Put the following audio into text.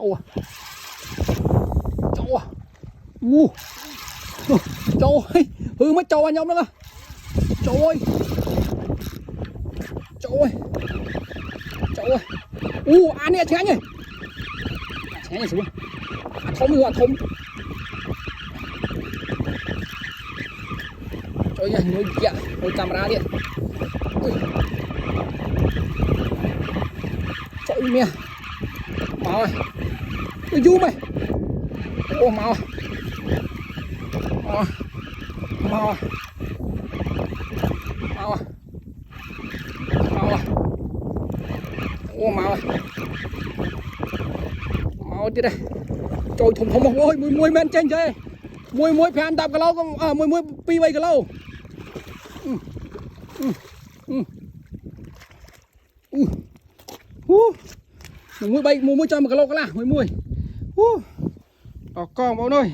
Trâu à. Trâu à. Trâu ơi. Hư mất trâu anh ông đó kìa. Trâu ơi. Trâu ơi. Trâu ơi. Anh này chén nhỉ. Chén nhỉ xuống. Thông rồi thông. Trời ơi, ngồi kìa, ngồi camera đi. Trời mẹ. Máu ơi. Ui du mày. Máu. Máu. Máu. Máu. Máu. Máu. Máu đi đây. Trời thùng thùng ôi, mùi men chênh chơi. Mùi phải ăn đạp cái lâu không? Mùi pi bay cái lâu. Mùi bay, mùi cho một cái lâu cái là, mùi. Con bố ơi.